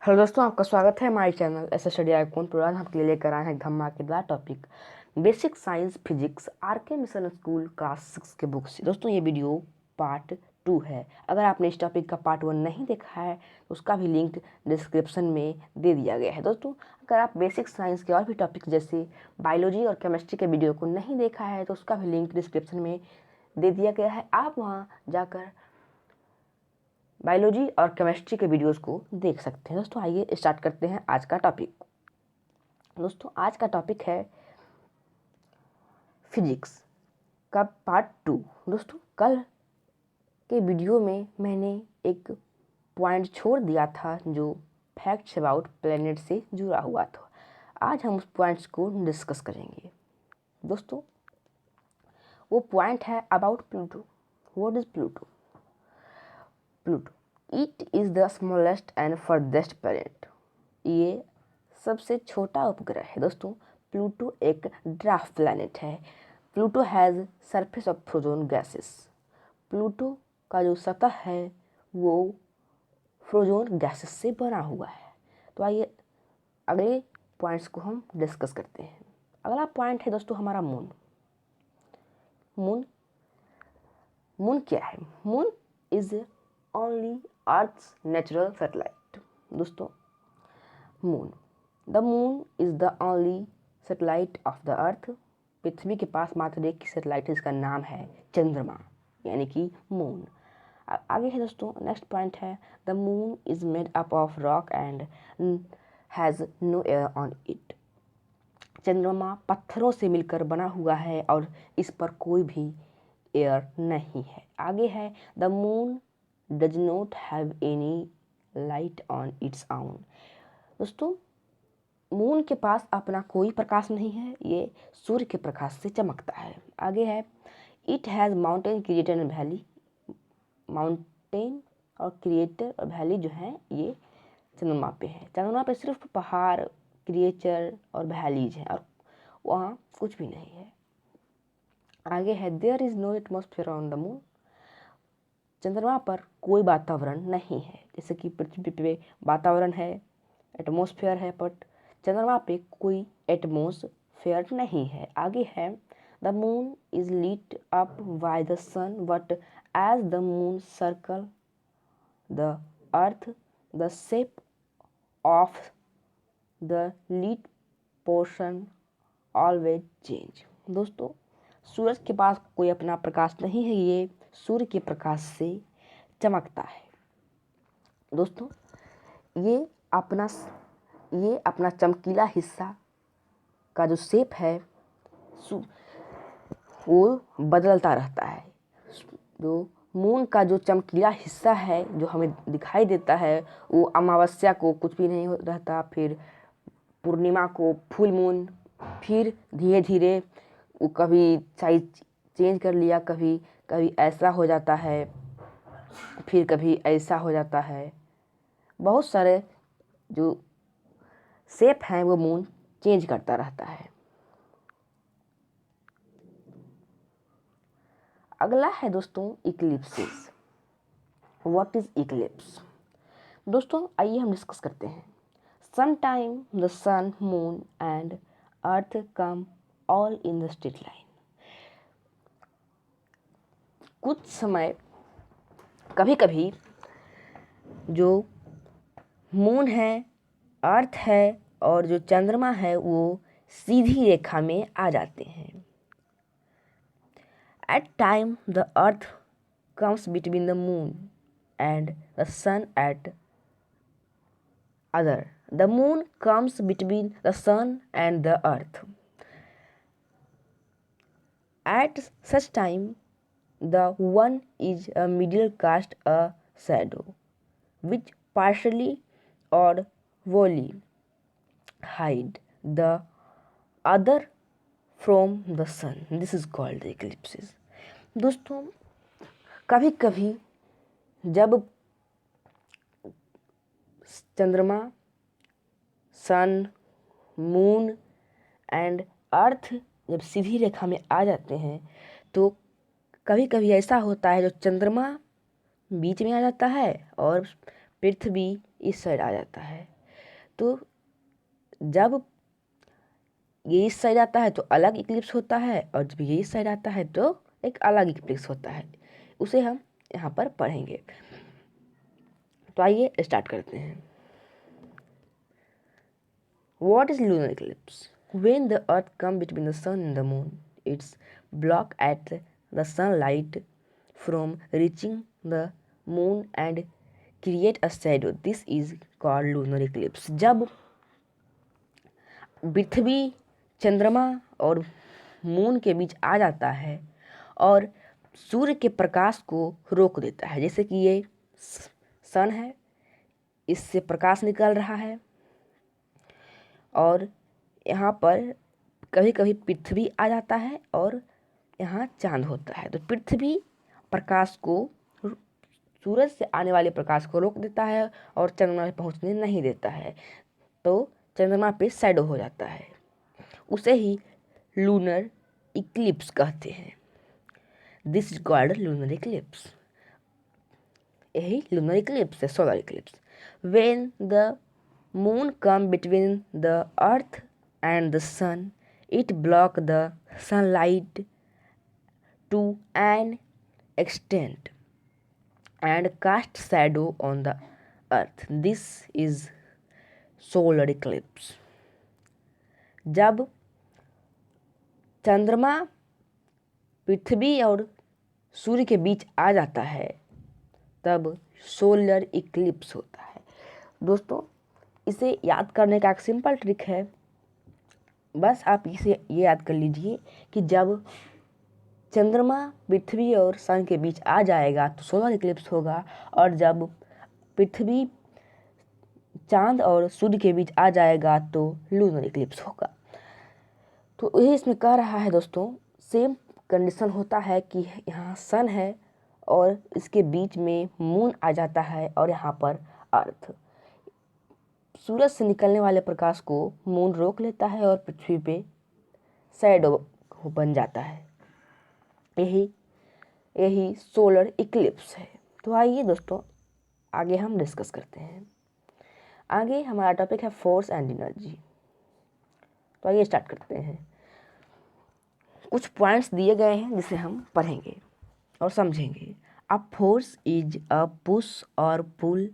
Hello दोस्तों, आपका स्वागत है हमारे चैनल ऐसे स्टडी आइकॉन पर। आज हम आपके लिए लेकर आए हैं एक धमाकेदार topic, basic science physics RK Mission School class 6 के बुक से। दोस्तों ये वीडियो पार्ट 2 है। अगर आपने इस टॉपिक का पार्ट 1 नहीं देखा है तो उसका भी लिंक डिस्क्रिप्शन में दे दिया गया है। दोस्तों अगर आप बेसिक साइंस के और भी टॉपिक जैसे बायोलॉजी और केमिस्ट्री के वीडियो को नहीं देखा है तो उसका भी लिंक डिस्क्रिप्शन में दे दिया गया है। आप वहाँ जाकर बायोलॉजी और केमिस्ट्री के वीडियोस को देख सकते हैं। दोस्तों आइए स्टार्ट करते हैं आज का टॉपिक। दोस्तों आज का टॉपिक है फिजिक्स का पार्ट 2। दोस्तों कल के वीडियो में मैंने एक पॉइंट छोड़ दिया था जो फैक्ट्स अबाउट प्लेनेट से जुड़ा हुआ था। आज हम उस पॉइंट्स को डिस्कस करेंगे। दोस्तों वो पॉइंट है about Pluto. What is Pluto? Pluto it is the smallest and farthest planet. ये सबसे छोटा उपग्रह है। दोस्तों प्लूटो एक ड्वार्फ प्लैनेट है। Pluto has surface of frozen gases. Pluto का जो सतह है वो फ्रोजन गैसेस से बना हुआ है। तो आइए अगले पॉइंट्स को हम डिस्कस करते हैं। अगला पॉइंट है दोस्तों हमारा मून। मून मून क्या है? Moon is only earth's natural satellite. दोस्तों moon the moon is the only satellite of the earth. पृथ्वी के पास मात्र एक ही सैटेलाइट है, इसका नाम है चंद्रमा, यानी कि मून। आगे है दोस्तों नेक्स्ट पॉइंट है the moon is made up of rock and has no air on it. चंद्रमा पत्थरों से मिलकर बना हुआ है और इस पर कोई भी एयर नहीं है। आगे है the moon does not have any light on its own. दोस्तों मून के पास अपना कोई प्रकाश नहीं है, ये सूर्य के प्रकाश से चमकता है। आगे है it has mountain creator and valley. Mountain और क्रिएटर और वैली जो है ये चंद्रमा पे है। चंद्रमा पे सिर्फ पहाड़, क्रिएचर और वैलीज हैं और वहाँ कुछ भी नहीं है। आगे है there is no atmosphere on the moon. चंद्रमा पर कोई वातावरण नहीं है। जैसे कि पृथ्वी पे वातावरण है, एटमॉस्फेयर है, बट चंद्रमा पे कोई एटमॉस्फेयर नहीं है। आगे है the moon is lit up by the sun but as the moon circle the earth the shape of the lit portion always change. दोस्तों सूरज के पास कोई अपना प्रकाश नहीं है, ये सूर्य के प्रकाश से चमकता है। दोस्तों ये अपना चमकीला हिस्सा का जो शेप है वो बदलता रहता है। जो मून का जो चमकीला हिस्सा है जो हमें दिखाई देता है वो अमावस्या को कुछ भी नहीं रहता, फिर पूर्णिमा को फुल मून, फिर धीरे धीरे वो कभी साइज चेंज कर लिया, कभी कभी ऐसा हो जाता है, फिर कभी ऐसा हो जाता है। बहुत सारे जो शेप हैं वो मून चेंज करता रहता है। अगला है दोस्तों इक्लिप्सिस। What is Eclipse? दोस्तों आइए हम डिस्कस करते हैं। Some time the sun, moon and earth come all in the straight line. कुछ समय कभी कभी जो मून है, अर्थ है और जो चंद्रमा है वो सीधी रेखा में आ जाते हैं। At time the earth comes between the moon and the sun at other. The moon comes between the sun and the earth. At such time, the one is a middle cast a shadow, which partially or wholly hide the other from the sun. This is called the eclipses. दोस्तों कभी कभी जब चंद्रमा, सन, moon and अर्थ जब सीधी रेखा में आ जाते हैं तो कभी कभी ऐसा होता है जो चंद्रमा बीच में आ जाता है और पृथ्वी इस साइड आ जाता है। तो जब ये इस साइड आता है तो अलग इक्लिप्स होता है, और जब ये इस साइड आता है तो एक अलग इक्लिप्स होता है। उसे हम यहाँ पर पढ़ेंगे। तो आइए स्टार्ट करते हैं। What is lunar eclipse? When the earth comes between the sun and the moon, it's block at the sunlight from reaching the moon and create a shadow. This is called lunar eclipse. जब पृथ्वी चंद्रमा और moon के बीच आ जाता है और सूर्य के प्रकाश को रोक देता है, जैसे कि ये सन है, इससे प्रकाश निकल रहा है और यहाँ पर कभी कभी पृथ्वी आ जाता है और यहाँ चांद होता है। तो पृथ्वी प्रकाश को, सूरज से आने वाले प्रकाश को रोक देता है और चंद्रमा पे पहुँचने नहीं देता है, तो चंद्रमा पे शैडो हो जाता है। उसे ही लूनर इक्लिप्स कहते हैं। This is called lunar Eclipse. यही लूनर इक्लिप्स है, solar Eclipse. When the moon come between the earth and the sun, it block the sunlight to an extent and cast shadow on the earth. This is solar eclipse. जब चंद्रमा पृथ्वी और सूर्य के बीच आ जाता है तब solar Eclipse होता है। दोस्तों, इसे याद करने का एक सिंपल ट्रिक है। बस आप इसे ये याद कर लीजिए कि जब चंद्रमा पृथ्वी और सन के बीच आ जाएगा तो सोलर इक्लिप्स होगा, और जब पृथ्वी चांद और सूर्य के बीच आ जाएगा तो लूनर इक्लिप्स होगा। तो यही इसमें कह रहा है दोस्तों, सेम कंडीशन होता है कि यहाँ सन है और इसके बीच में मून आ जाता है और यहाँ पर अर्थ। सूरज से निकलने वाले प्रकाश को मून रोक लेता है और पृथ्वी पे शैडो बन जाता है। यही सोलर इक्लिप्स है। तो आइए दोस्तों आगे हम डिस्कस करते हैं। आगे हमारा टॉपिक है फोर्स एंड एनर्जी। तो आइए स्टार्ट करते हैं। कुछ पॉइंट्स दिए गए हैं जिसे हम पढ़ेंगे और समझेंगे। A force is a push और पुल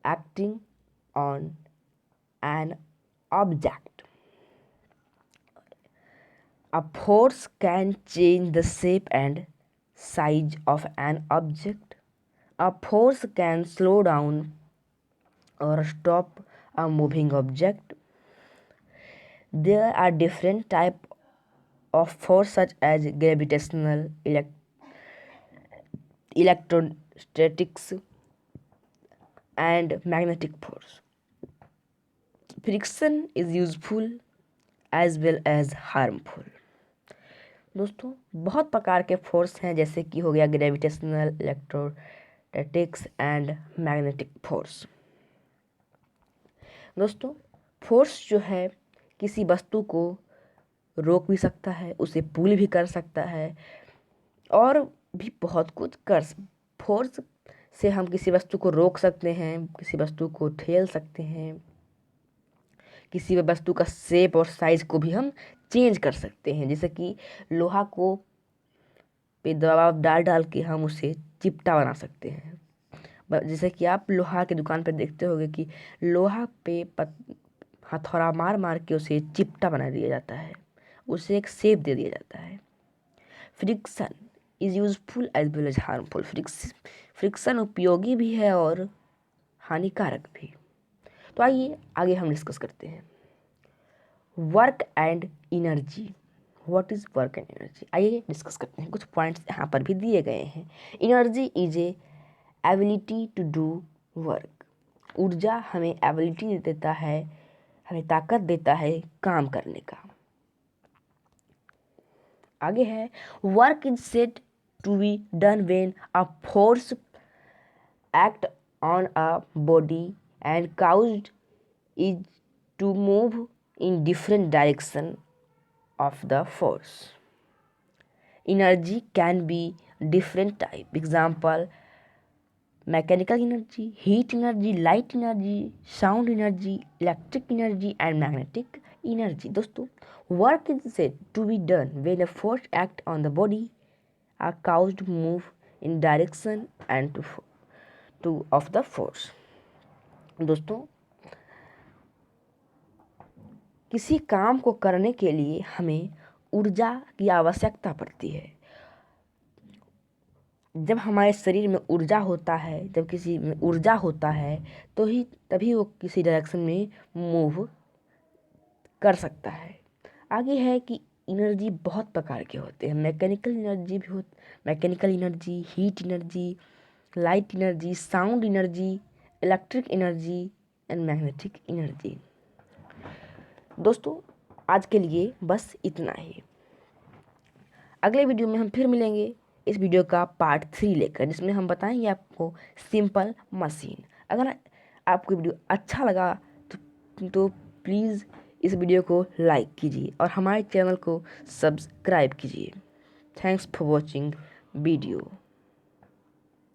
acting on an object. A force can change the shape and size of an object. A force can slow down or stop a moving object. There are different types of force such as gravitational, electrostatics, and magnetic force. Friction is useful as well as harmful. दोस्तों, बहुत प्रकार के force हैं, जैसे कि हो गया gravitational, electrostatics and magnetic force. दोस्तों, फोर्स जो है किसी वस्तु को रोक भी सकता है, उसे पुल भी कर सकता है और भी बहुत कुछ कर। फोर्स से हम किसी वस्तु को रोक सकते हैं, किसी वस्तु को ठेल सकते हैं, किसी वस्तु का शेप और साइज को भी हम चेंज कर सकते हैं। जैसे कि लोहा को पे दबाव डाल डाल के हम उसे चिपटा बना सकते हैं। जैसे कि आप लोहा की दुकान पर देखते होंगे कि लोहा पे हथौड़ा मार मार के उसे चिपटा बना दिया जाता है, उसे एक शेप दे दिया जाता है। Friction is useful as well as harmful. Friction उपयोगी भी है और हानिकारक भी। तो आइए आगे हम डिस्कस करते हैं। Work and energy. What is work and energy? आइए डिस्कस करते हैं। कुछ पॉइंट्स यहाँ पर भी दिए गए हैं। Energy is a ability to do work. ऊर्जा हमें एबिलिटी देता है, हमें ताकत देता है काम करने का। आगे है work is said to be done when a force act on a body and caused is to move in different direction of the force. Energy can be different type. Example, mechanical energy, heat energy, light energy, sound energy, electric energy and magnetic energy. दोस्तों, work is said to be done when a force act on the body are caused to move in direction and to of the force। दोस्तों, किसी काम को करने के लिए हमें ऊर्जा की आवश्यकता पड़ती है। जब हमारे शरीर में ऊर्जा होता है, जब किसी में ऊर्जा होता है तो ही तभी वो किसी डायरेक्शन में मूव कर सकता है। आगे है कि एनर्जी बहुत प्रकार के होते हैं। Mechanical energy, heat energy, light energy, sound energy, electric energy and magnetic energy. दोस्तों, आज के लिए बस इतना ही। अगले वीडियो में हम फिर मिलेंगे इस वीडियो का पार्ट 3 लेकर, जिसमें हम बताएंगे आपको सिंपल मशीन। अगर आपको वीडियो अच्छा लगा तो प्लीज़ इस वीडियो को लाइक कीजिए और हमारे चैनल को सब्सक्राइब कीजिए। Thanks for watching video.